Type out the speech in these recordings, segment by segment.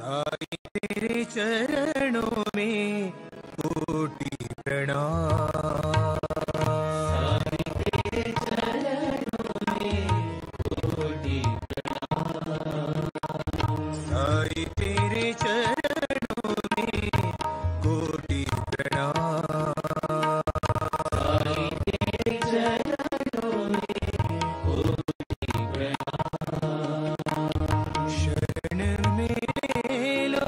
साईं तेरे चरणों में कोटि प्रणाम। साईं तेरे चरणों में कोटि प्रणाम। साईं तेरे चरणों में कोटि प्रणाम। साईं तेरे चरणों में कोटि प्रणाम। शरण में लो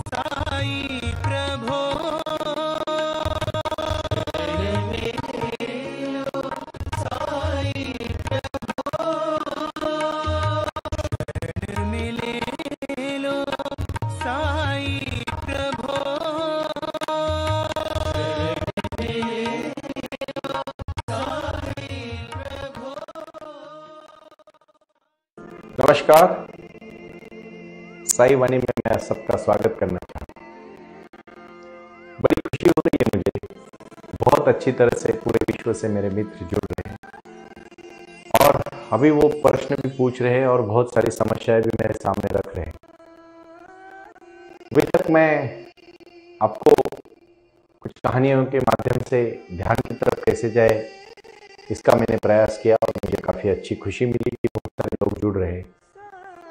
साईं प्रभो। शरण में लो साईं प्रभो। शरण में ले लो साईं प्रभो। शरण में लो साईं प्रभो। नमस्कार, साई वाणी में मैं सबका स्वागत करना चाहता हूँ। बड़ी खुशी हो रही है मुझे, बहुत अच्छी तरह से पूरे विश्व से मेरे मित्र जुड़ रहे हैं और अभी वो प्रश्न भी पूछ रहे हैं और बहुत सारी समस्याएं भी मेरे सामने रख रहे हैं। अभी तक मैं आपको कुछ कहानियों के माध्यम से ध्यान की तरफ कैसे जाए इसका मैंने प्रयास किया और मुझे काफ़ी अच्छी खुशी मिली कि बहुत सारे लोग जुड़ रहे हैं।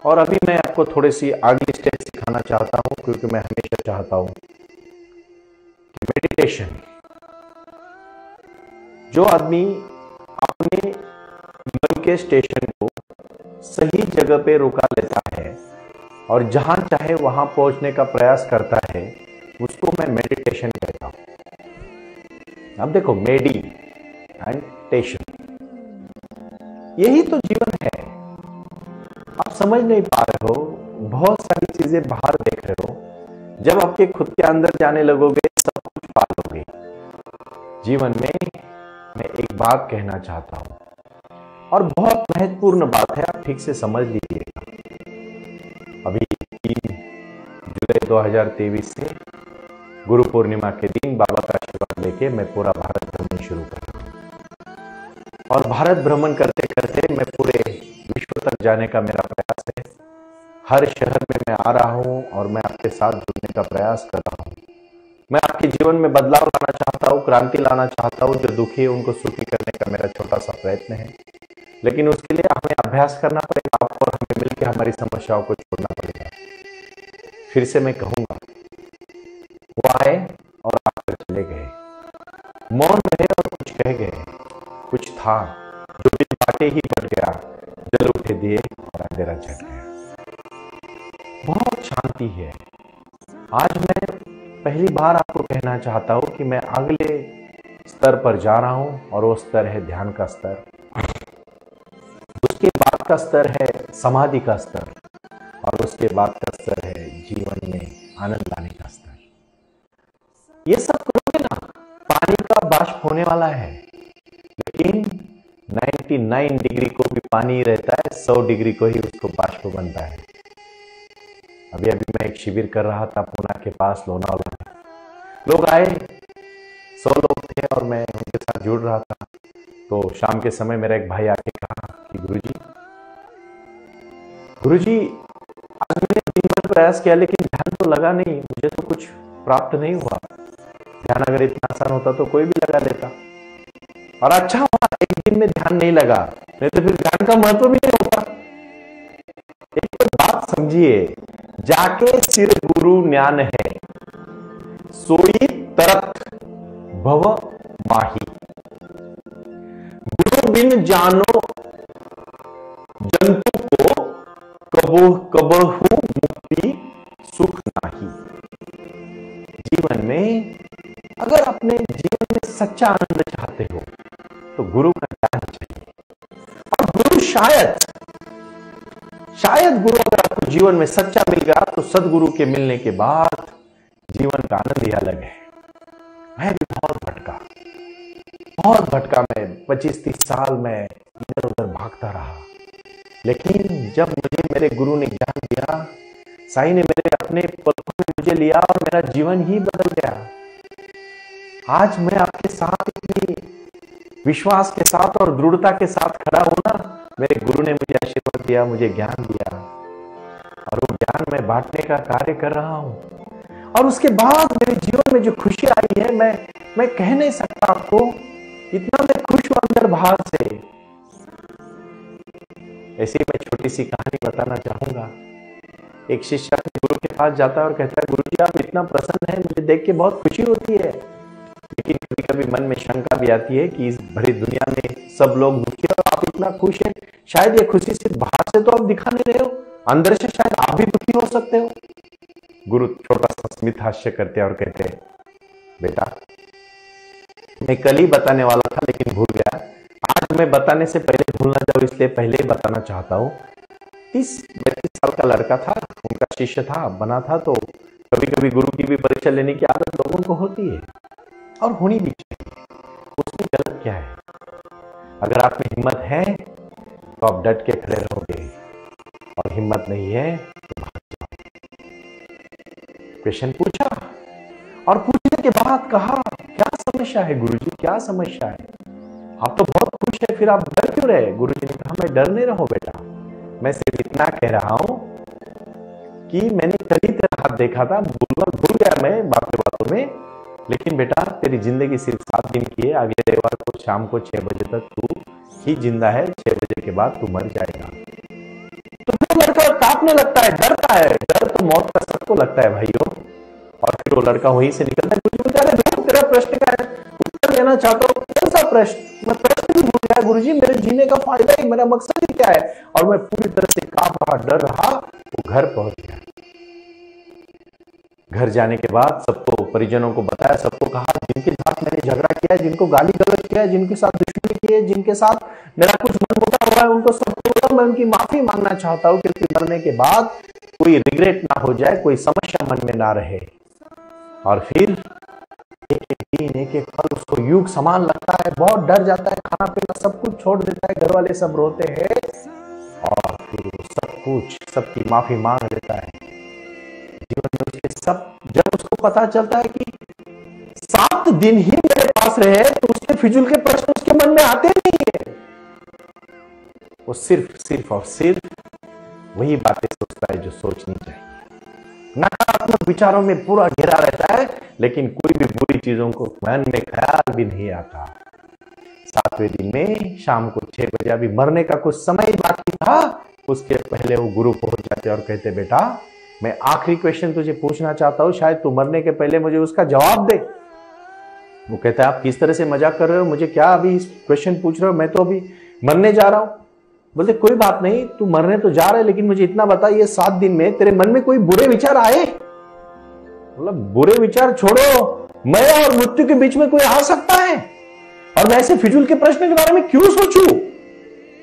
और अभी मैं आपको थोड़ी सी आगे स्टेप सिखाना चाहता हूँ, क्योंकि मैं हमेशा चाहता हूँ कि मेडिटेशन, जो आदमी अपने मन के स्टेशन को सही जगह पे रुका लेता है और जहां चाहे वहां पहुंचने का प्रयास करता है, उसको मैं मेडिटेशन कहता हूं। अब देखो, मेडी एंड टेशन, यही तो जीवन है। आप समझ नहीं पा रहे हो, बहुत सारी चीजें बाहर देख रहे हो। जब आपके खुद के अंदर जाने लगोगे, सब कुछ पा लोगे। जीवन में मैं एक बात कहना चाहता हूं और बहुत महत्वपूर्ण बात है, आप ठीक से समझ लीजिएगा। अभी 3 जुलाई 2023 से गुरु पूर्णिमा के दिन बाबा का आशीर्वाद लेके मैं पूरा भारत भ्रमण शुरू कर रहा हूं और भारत भ्रमण करते करते मैं पूरे विश्व तक जाने का मेरा प्रयास है। हर शहर में मैं आ रहा हूं और मैं आपके साथ जुड़ने का प्रयास कर रहा हूं। मैं आपके जीवन में बदलाव लाना चाहता हूं, क्रांति लाना चाहता हूं। जो दुखी है उनको सुखी करने का मेरा छोटा सा प्रयत्न है, लेकिन उसके लिए हमें अभ्यास करना पड़ेगा। आपको और हमें मिलकर हमारी समस्याओं को छोड़ना पड़ेगा। फिर से मैं कहूंगा, वो आए और आकर चले गए, मौन रहे और कुछ कह गए। कुछ था जो बिन बाटे ही बढ़ गया, जल उठे दिए और अंधेरा झट गया। बहुत शांति है। आज मैं पहली बार आपको कहना चाहता हूं कि मैं अगले स्तर पर जा रहा हूं और वो स्तर है ध्यान का स्तर। उसके बाद का स्तर है समाधि का स्तर और उसके बाद का स्तर है जीवन में आनंद लाने का स्तर। ये सब करोगे ना, पानी का वाष्प होने वाला है, लेकिन 99 डिग्री को भी पानी रहता है, 100 डिग्री को ही उसको बाष्प बनता है। अभी मैं एक शिविर कर रहा था पुणे के पास, लोनावला में। लोग आए, 100 लोग थे और मैं उनके साथ जुड़ रहा था। तो शाम के समय मेरा एक भाई आके कहा कि गुरुजी, आज मैंने दिन भर प्रयास किया लेकिन ध्यान तो लगा नहीं, मुझे तो कुछ प्राप्त नहीं हुआ। ध्यान अगर इतना आसान होता तो कोई भी लगा लेता। और अच्छा हुआ एक दिन में ध्यान नहीं लगा, नहीं तो फिर ध्यान का महत्व भी नहीं होता। एक तो बात समझिए, जाके सिर गुरु ज्ञान है, सोई तरत भव माही। गुरु बिन जानो जंतु को, कबहु मुक्ति सुख नाही। जीवन में अगर अपने जीवन में सच्चा आनंद चाहते हो तो गुरु का ज्ञान चाहिए। और गुरु शायद गुरु अगर आपको जीवन में सच्चा मिल गया तो सदगुरु के मिलने के बाद जीवन का आनंद ही अलग है। मैं भी बहुत भटका। मैं 25-30 साल में इधर उधर भागता रहा, लेकिन जब मेरे गुरु ने ज्ञान दिया, साईं ने मेरे अपने पलकों में मुझे लिया और मेरा जीवन ही बदल गया। आज मैं आपके साथ इतनी विश्वास के साथ और दृढ़ता के साथ खड़ा हूं ना, मेरे गुरु ने मुझे आशीर्वाद दिया, मुझे ज्ञान दिया और वो ज्ञान ज्ञान मैं बांटने का कार्य कर रहा हूं, और उसके बाद मेरे जीवन में जो खुशी आई है मैं कह नहीं सकता आपको, इतना मैं खुश हूं अंदर बाहर से। ऐसे ही मैं छोटी सी कहानी बताना चाहूंगा। एक शिष्य अपने गुरु के पास जाता है और कहता है, गुरुजी आप इतना प्रसन्न है, मुझे देख के बहुत खुशी होती है, लेकिन कभी कभी मन में शंका भी आती है कि इस भरी दुनिया में सब लोग दुखी और आप इतना खुश हैं, शायद ये खुशी सिर्फ बाहर से तो आप दिखा नहीं रहे हो, अंदर से शायद आप भी दुखी हो सकते हो। गुरु छोटा सा स्मित हास्य करते हैं और कहते हैं, बेटा मैं कल ही बताने वाला था लेकिन भूल गया, आज मैं बताने से पहले भूल ना जाऊं इसलिए पहले ही बताना चाहता हूं। 30-32 साल का लड़का था, उनका शिष्य था, बना था, तो कभी कभी गुरु की भी परीक्षा लेने की आदत लोगों को होती है और होनी भी चाहिए। उसमें गलत क्या है? अगर आप में हिम्मत है तो आप डट के खड़े रहोगे, और हिम्मत नहीं है तो भाग जाओ। क्वेश्चन पूछा और पूछने के बाद कहा, क्या समस्या है गुरुजी, क्या समस्या है? आप तो बहुत खुश है, फिर आप डर क्यों रहे? गुरुजी ने कहा, मैं डर नहीं रहा बेटा, मैं सिर्फ इतना कह रहा हूं कि मैंने कल ही तेरा हाथ देखा था, भूल गया मैं बातों में, लेकिन बेटा तेरी जिंदगी सिर्फ 7 दिन की है, अगले रविवार को शाम को 6 बजे तक तू ही जिंदा है, 6 बजे के बाद तू मर जाएगा। तो फिर लड़का कांपने लगता है, डरता है, डर तो मौत का सबको लगता है भाइयों। और फिर वो लड़का वहीं से निकलता है। गुरुजी बोलते हैं, तेरा प्रश्न क्या है, उत्तर देना चाहता हूँ, कौन सा प्रश्न? मैं प्रश्न भी भूल गया गुरुजी, मेरे जीने का फायदा ही, मेरा मकसद ही क्या है? और मैं पूरी तरह से कांप रहा, डर रहा। वो घर पहुंच गया। घर जाने के बाद सबको, परिजनों को बताया, सबको कहा, जिनके साथ मैंने झगड़ा किया है, जिनको गाली गलौज किया है, जिनके साथ दुश्मनी की है, जिनके साथ मेरा कुछ मनमुटाव हुआ है, उनको सबको मैं उनकी माफी मांगना चाहता हूं, क्योंकि मरने के बाद कोई रिग्रेट ना हो जाए, कोई समस्या मन में ना रहे। और फिर एक एक दिन, एक एक पल उसको युग समान लगता है, बहुत डर जाता है, खाना पीना सब कुछ छोड़ देता है, घर वाले सब रोते हैं, और फिर वो सब कुछ, सबकी माफी मांग लेता है। जीवन में उसके सब, जब उसको पता चलता है कि 7 दिन ही मेरे पास रहे, तो उसके फिजूल के प्रश्न उसके मन में आते नहीं है। वो सिर्फ और सिर्फ वही बातें सोचता है जो सोचनी चाहिए। नकारात्मक विचारों में पूरा घिरा रहता है, लेकिन कोई भी बुरी चीजों को मन में ख्याल भी नहीं आता। 7वें दिन में शाम को 6 बजे, अभी मरने का कुछ समय बाकी था, उसके पहले वो गुरु पहुंच जाते और कहते, बेटा मैं आखिरी क्वेश्चन तुझे पूछना चाहता हूं, शायद तू मरने के पहले मुझे उसका जवाब दे। वो कहता है, आप किस तरह से मजाक कर रहे हो, मुझे क्या अभी क्वेश्चन पूछ रहे हो, मैं तो अभी मरने जा रहा हूं। बोलते, कोई बात नहीं, तू मरने तो जा रहा है, लेकिन मुझे इतना बता, ये 7 दिन में तेरे मन में कोई बुरे विचार आए? मतलब बुरे विचार छोड़ो, मैं और मृत्यु के बीच में कोई आ सकता है, और मैं ऐसे फिजूल के प्रश्न के बारे में क्यों सोचूं?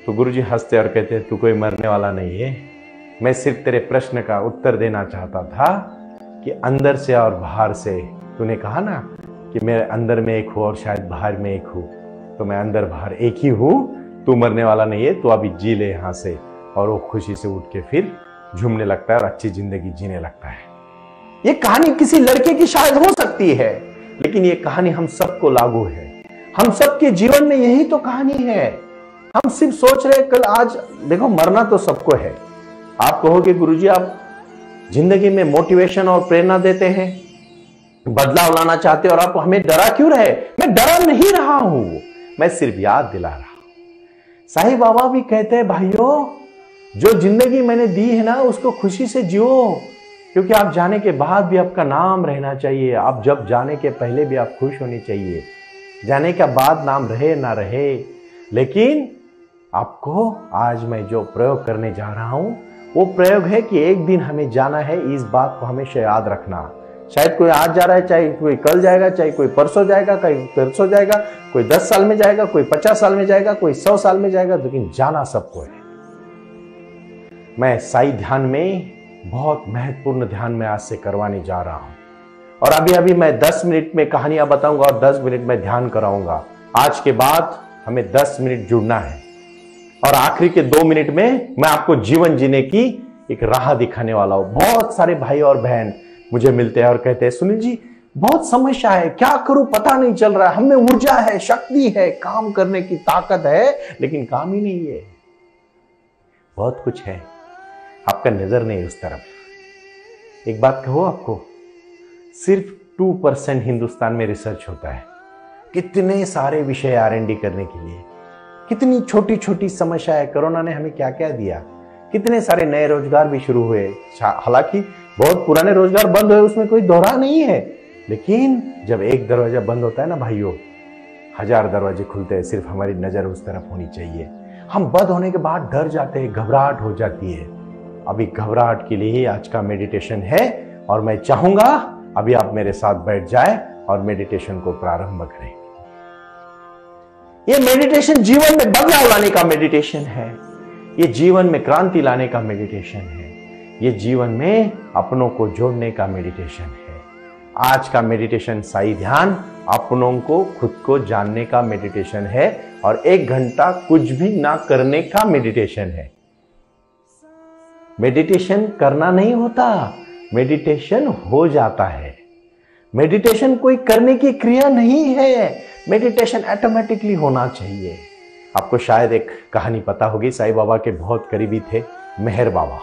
तो गुरुजी हंसते और कहते, तू कोई मरने वाला नहीं है, मैं सिर्फ तेरे प्रश्न का उत्तर देना चाहता था कि अंदर से और बाहर से, तूने कहा ना कि मेरे अंदर में एक हूं और शायद बाहर में एक हूं, तो मैं अंदर बाहर एक ही हूं, तू मरने वाला नहीं है, तू अभी जी ले यहां से। और वो खुशी से उठ के फिर झूमने लगता है और अच्छी जिंदगी जीने लगता है। ये कहानी किसी लड़के की शायद हो सकती है, लेकिन ये कहानी हम सबको लागू है, हम सबके जीवन में यही तो कहानी है। हम सिर्फ सोच रहे कल आज, देखो मरना तो सबको है। आप कहोगे गुरुजी आप जिंदगी में मोटिवेशन और प्रेरणा देते हैं, बदलाव लाना चाहते हो, और आप हमें डरा क्यों रहे? मैं डरा नहीं रहा हूं, मैं सिर्फ याद दिला रहा हूं। साईं बाबा भी कहते हैं, भाइयों जो जिंदगी मैंने दी है ना, उसको खुशी से जियो, क्योंकि आप जाने के बाद भी आपका नाम रहना चाहिए। आप जब जाने के पहले भी आप खुश होनी चाहिए, जाने के बाद नाम रहे ना रहे, लेकिन आपको आज मैं जो प्रयोग करने जा रहा हूं, वो प्रयोग है कि एक दिन हमें जाना है, इस बात को हमेशा याद रखना। शायद कोई आज जा रहा है, चाहे कोई कल जाएगा, चाहे कोई परसों जाएगा, कोई परसों जाएगा, कोई 10 साल में जाएगा, कोई 50 साल में जाएगा, कोई 100 साल में जाएगा, लेकिन जाना सबको है। मैं साई ध्यान में बहुत महत्वपूर्ण ध्यान में आज से करवाने जा रहा हूं, और अभी मैं 10 मिनट में कहानियां बताऊंगा और 10 मिनट में ध्यान कराऊंगा। आज के बाद हमें 10 मिनट जुड़ना है, और आखिरी के 2 मिनट में मैं आपको जीवन जीने की एक राह दिखाने वाला हूं। बहुत सारे भाई और बहन मुझे मिलते हैं और कहते हैं, सुनील जी बहुत समस्या है, क्या करूं पता नहीं चल रहा है, हमें ऊर्जा है, शक्ति है, काम करने की ताकत है, लेकिन काम ही नहीं है। बहुत कुछ है, आपका नजर नहीं उस तरफ। एक बात कहूं आपको, सिर्फ 2% हिंदुस्तान में रिसर्च होता है। कितने सारे विषय R&D करने के लिए, कितनी छोटी छोटी समस्या है। कोरोना ने हमें क्या क्या दिया, कितने सारे नए रोजगार भी शुरू हुए। हालांकि बहुत पुराने रोजगार बंद हुए, उसमें कोई दोहरा नहीं है, लेकिन जब एक दरवाजा बंद होता है ना भाइयों, 1000 दरवाजे खुलते हैं। सिर्फ हमारी नजर उस तरफ होनी चाहिए। हम बंद होने के बाद डर जाते हैं, घबराहट हो जाती है। अभी घबराहट के लिए ही आज का मेडिटेशन है, और मैं चाहूंगा अभी आप मेरे साथ बैठ जाए और मेडिटेशन को प्रारंभ करें। यह मेडिटेशन जीवन में बदलाव लाने का मेडिटेशन है। यह जीवन में क्रांति लाने का मेडिटेशन है। यह जीवन में अपनों को जोड़ने का मेडिटेशन है। आज का मेडिटेशन साई ध्यान अपनों को, खुद को जानने का मेडिटेशन है, और 1 घंटा कुछ भी ना करने का मेडिटेशन है। मेडिटेशन करना नहीं होता, मेडिटेशन हो जाता है। मेडिटेशन कोई करने की क्रिया नहीं है, मेडिटेशन ऑटोमेटिकली होना चाहिए। आपको शायद एक कहानी पता होगी, साईं बाबा के बहुत करीबी थे मेहर बाबा।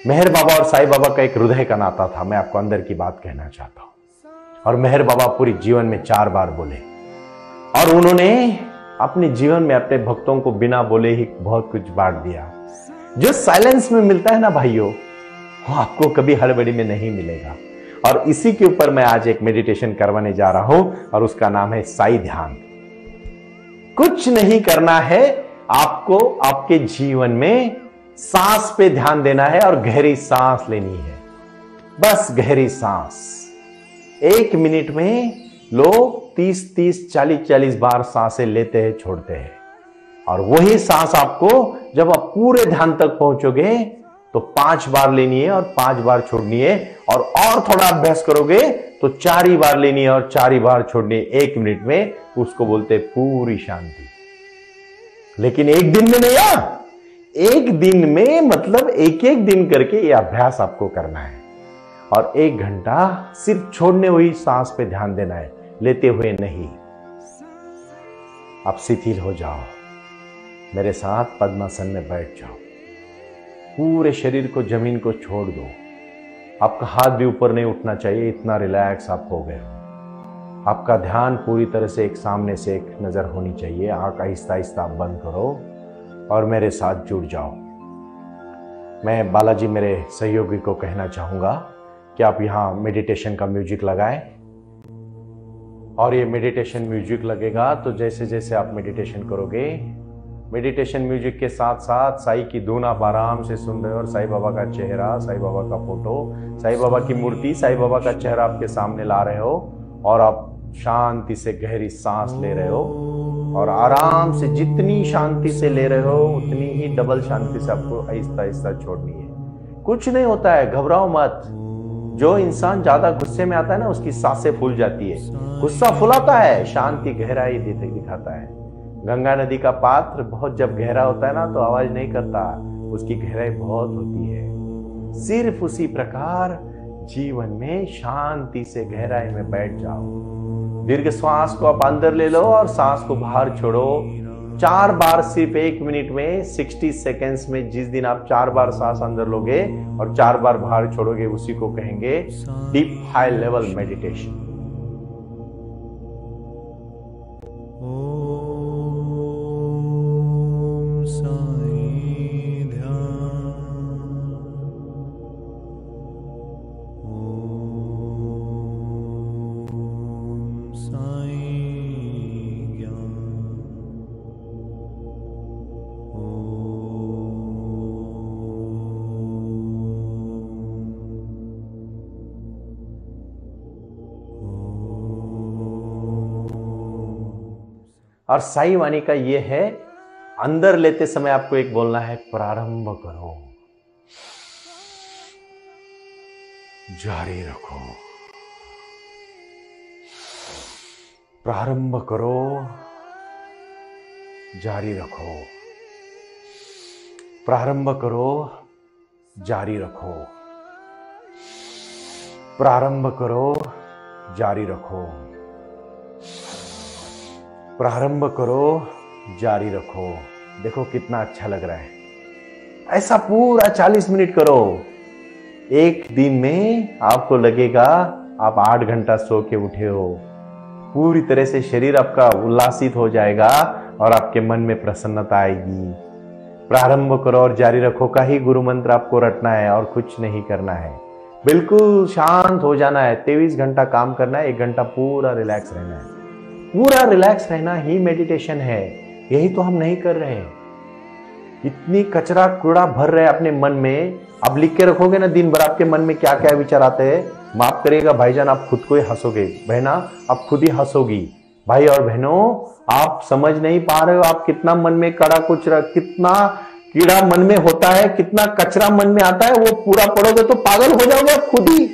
मेहर बाबा और साईं बाबा का एक हृदय का नाता था। मैं आपको अंदर की बात कहना चाहता हूं। और मेहर बाबा पूरी जीवन में 4 बार बोले, और उन्होंने अपने जीवन में अपने भक्तों को बिना बोले ही बहुत कुछ बांट दिया। जो साइलेंस में मिलता है ना भाइयों, वो आपको कभी हड़बड़ी में नहीं मिलेगा। और इसी के ऊपर मैं आज एक मेडिटेशन करवाने जा रहा हूं, और उसका नाम है साई ध्यान। कुछ नहीं करना है आपको, आपके जीवन में सांस पे ध्यान देना है और गहरी सांस लेनी है। बस गहरी सांस। 1 मिनट में लोग 30-30, 40-40 बार सांसें लेते हैं, छोड़ते हैं। और वही सांस आपको जब आप पूरे ध्यान तक पहुंचोगे तो 5 बार लेनी है और 5 बार छोड़नी है। और थोड़ा अभ्यास करोगे तो 4 ही बार लेनी है और 4 ही बार छोड़नी है 1 मिनट में। उसको बोलते हैं पूरी शांति। लेकिन 1 दिन में नहीं, 1 दिन में मतलब एक दिन करके ये अभ्यास आपको करना है। और 1 घंटा सिर्फ छोड़ने हुई सांस पे ध्यान देना है, लेते हुए नहीं। आप शिथिल हो जाओ, मेरे साथ पद्मासन में बैठ जाओ। पूरे शरीर को, जमीन को छोड़ दो। आपका हाथ भी ऊपर नहीं उठना चाहिए, इतना रिलैक्स आप हो गए। आपका ध्यान पूरी तरह से एक सामने से एक नजर होनी चाहिए। आंख आहिस्ता आहिस्ता आप बंद करो और मेरे साथ जुड़ जाओ। मैं बालाजी मेरे सहयोगी को कहना चाहूंगा कि आप यहाँ मेडिटेशन का म्यूजिक लगाएं। और ये मेडिटेशन म्यूजिक लगेगा तो जैसे जैसे आप मेडिटेशन करोगे, मेडिटेशन म्यूजिक के साथ साथ साई की धुन आप आराम से सुन रहे हो। और साईं बाबा का चेहरा, साईं बाबा का फोटो, साईं बाबा की मूर्ति, साईं बाबा का चेहरा आपके सामने ला रहे हो। और आप शांति से गहरी सांस ले रहे हो। और आराम से जितनी शांति से ले रहे हो उतनी ही डबल शांति से आपको आहिस्ता आहिस्ता छोड़नी है। कुछ नहीं होता है, घबराओ मत। जो इंसान ज्यादा गुस्से में आता है ना, उसकी सांसें फूल जाती है। गुस्सा फुलाता है, शांति गहराई दिखाता है। गंगा नदी का पात्र बहुत जब गहरा होता है ना तो आवाज नहीं करता, उसकी गहराई बहुत होती है। सिर्फ उसी प्रकार जीवन में शांति से गहराई में बैठ जाओ। दीर्घ श्वास को आप अंदर ले लो और सांस को बाहर छोड़ो। 4 बार सिर्फ 1 मिनट में, 60 सेकेंड्स में। जिस दिन आप 4 बार सांस अंदर लोगे और 4 बार बाहर छोड़ोगे, उसी को कहेंगे डीप हाई लेवल मेडिटेशन। और साई वाणी का ये है, अंदर लेते समय आपको एक बोलना है, प्रारंभ करो, जारी रखो। प्रारंभ करो, जारी रखो। प्रारंभ करो, जारी रखो। प्रारंभ करो, जारी रखो। प्रारंभ करो, जारी रखो। देखो कितना अच्छा लग रहा है। ऐसा पूरा 40 मिनट करो। एक दिन में आपको लगेगा आप 8 घंटा सो के उठे हो। पूरी तरह से शरीर आपका उल्लासित हो जाएगा और आपके मन में प्रसन्नता आएगी। प्रारंभ करो और जारी रखो का ही गुरु मंत्र आपको रटना है और कुछ नहीं करना है। बिल्कुल शांत हो जाना है। 23 घंटा काम करना है, 1 घंटा पूरा रिलैक्स रहना है। पूरा रिलैक्स रहना ही मेडिटेशन है। यही तो हम नहीं कर रहे। इतनी कचरा कूड़ा भर रहे अपने मन में। अब लिख के रखोगे ना दिन भर आपके मन में क्या क्या विचार आते हैं, माफ करिएगा भाईजान, आप खुद को ही हंसोगे। बहना आप खुद ही हंसोगी। भाई और बहनों, आप समझ नहीं पा रहे हो आप कितना मन में कड़ा कुचरा, कितना कीड़ा मन में होता है, कितना कचरा मन में आता है। वो पूरा पढ़ोगे तो पागल हो जाओगे आप खुद ही।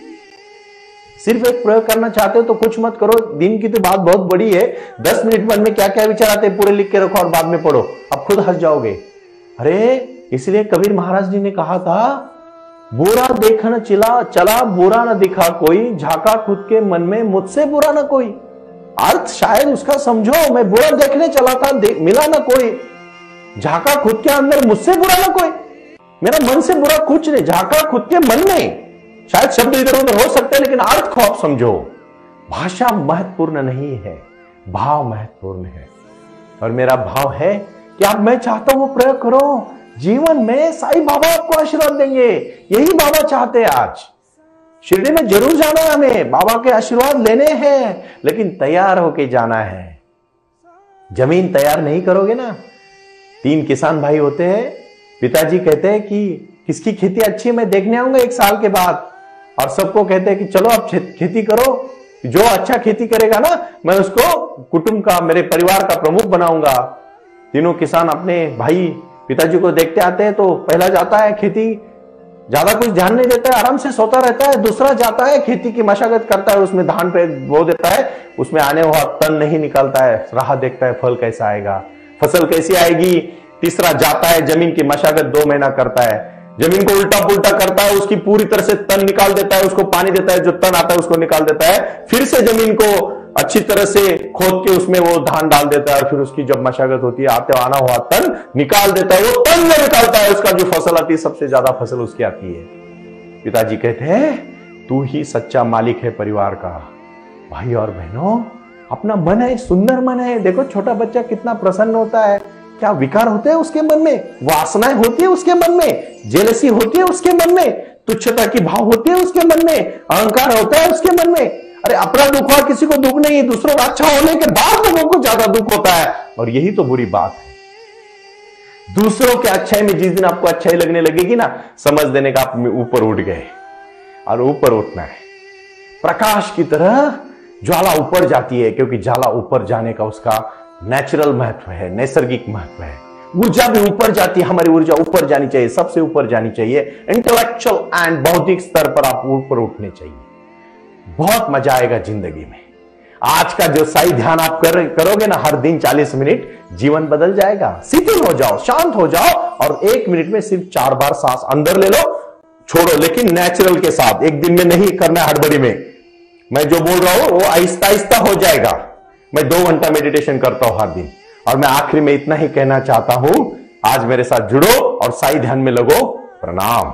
सिर्फ एक प्रयोग करना चाहते हो तो कुछ मत करो। दिन की तो बात बहुत बड़ी है। 10 मिनट मन में क्या क्या विचार आते हैं पूरे लिख के रखो और बाद में पढ़ो, आप खुद हंस जाओगे। अरे इसलिए कबीर महाराज जी ने कहा था, बुरा देखना चला बुरा न दिखा कोई, झाका खुद के मन में मुझसे बुरा ना कोई। अर्थ शायद उसका समझो, मैं बुरा देखने चला था, मिला ना कोई, झाका खुद के अंदर मुझसे बुरा ना कोई। मेरा मन से बुरा कुछ नहीं, झाका खुद के मन में। शायद शब्द इधर उधर हो सकते हैं लेकिन अर्थ को आप समझो। भाषा महत्वपूर्ण नहीं है, भाव महत्वपूर्ण है। और मेरा भाव है कि आप, मैं चाहता हूं वो प्रयोग करो जीवन में। साईं बाबा आपको आशीर्वाद देंगे, यही बाबा चाहते हैं। आज शिरडी में जरूर जाना है हमें, बाबा के आशीर्वाद लेने हैं, लेकिन तैयार होके जाना है। जमीन तैयार नहीं करोगे ना। 3 किसान भाई होते हैं। पिताजी कहते हैं कि किसकी खेती अच्छी है मैं देखने आऊंगा 1 साल के बाद, और सबको कहते हैं कि चलो आप खेती करो, जो अच्छा खेती करेगा ना मैं उसको कुटुंब का, मेरे परिवार का प्रमुख बनाऊंगा। तीनों किसान अपने भाई पिताजी को देखते आते हैं, तो पहला जाता है खेती, ज्यादा कुछ ध्यान नहीं देता है, आराम से सोता रहता है। दूसरा जाता है खेती की मशागत करता है, उसमें धान पे बो देता है, उसमें आने हुआ तन नहीं निकालता है, राह देखता है फल कैसा आएगा, फसल कैसी आएगी। तीसरा जाता है जमीन की मशागत 2 महीना करता है, जमीन को उल्टा पुल्टा करता है, उसकी पूरी तरह से तन निकाल देता है, उसको पानी देता है, जो तन आता है उसको निकाल देता है। फिर से जमीन को अच्छी तरह से खोद के उसमें वो धान डाल देता है, और फिर उसकी जब मशागत होती है आते आना हुआ तन निकाल देता है। वो तन में निकालता है, उसका जो फसल आती है सबसे ज्यादा फसल उसकी आती है। पिताजी कहते हैं तू ही सच्चा मालिक है परिवार का। भाई और बहनों, अपना मन है, सुंदर मन है। देखो छोटा बच्चा कितना प्रसन्न होता है। क्या विकार होते हैं उसके मन में, वासनाएं होती है उसके मन में, जेलसी होती है उसके मन में, तुच्छता की भाव होती है उसके मन में, अहंकार होता है उसके मन में। अरे अपना दुख हुआ किसी को दुख नहीं, दूसरों का अच्छा होने के बाद लोगों को ज्यादा दुख होता है, और यही तो बुरी बात है। दूसरों के अच्छाई में जिस दिन आपको अच्छाई लगने लगेगी ना, समझ देने का आप ऊपर उठ गए। और ऊपर उठना है, प्रकाश की तरह ज्वाला ऊपर जाती है, क्योंकि ज्वाला ऊपर जाने का उसका नेचुरल महत्व है, नैसर्गिक महत्व है। ऊर्जा भी ऊपर जाती है, हमारी ऊर्जा ऊपर जानी चाहिए, सबसे ऊपर जानी चाहिए। इंटेलेक्चुअल एंड बौद्धिक स्तर पर आप ऊपर उठने चाहिए। बहुत मजा आएगा जिंदगी में। आज का जो साई ध्यान आप करोगे ना हर दिन 40 मिनट, जीवन बदल जाएगा। शिथिल हो जाओ, शांत हो जाओ, और 1 मिनट में सिर्फ 4 बार सांस अंदर ले लो, छोड़ो, लेकिन नेचुरल के साथ। एक दिन में नहीं करना, हड़बड़ी में। मैं जो बोल रहा हूं वो आहिस्ता आहिस्ता हो जाएगा। मैं 2 घंटा मेडिटेशन करता हूं हर दिन, और मैं आखिरी में इतना ही कहना चाहता हूं, आज मेरे साथ जुड़ो और साई ध्यान में लगो। प्रणाम।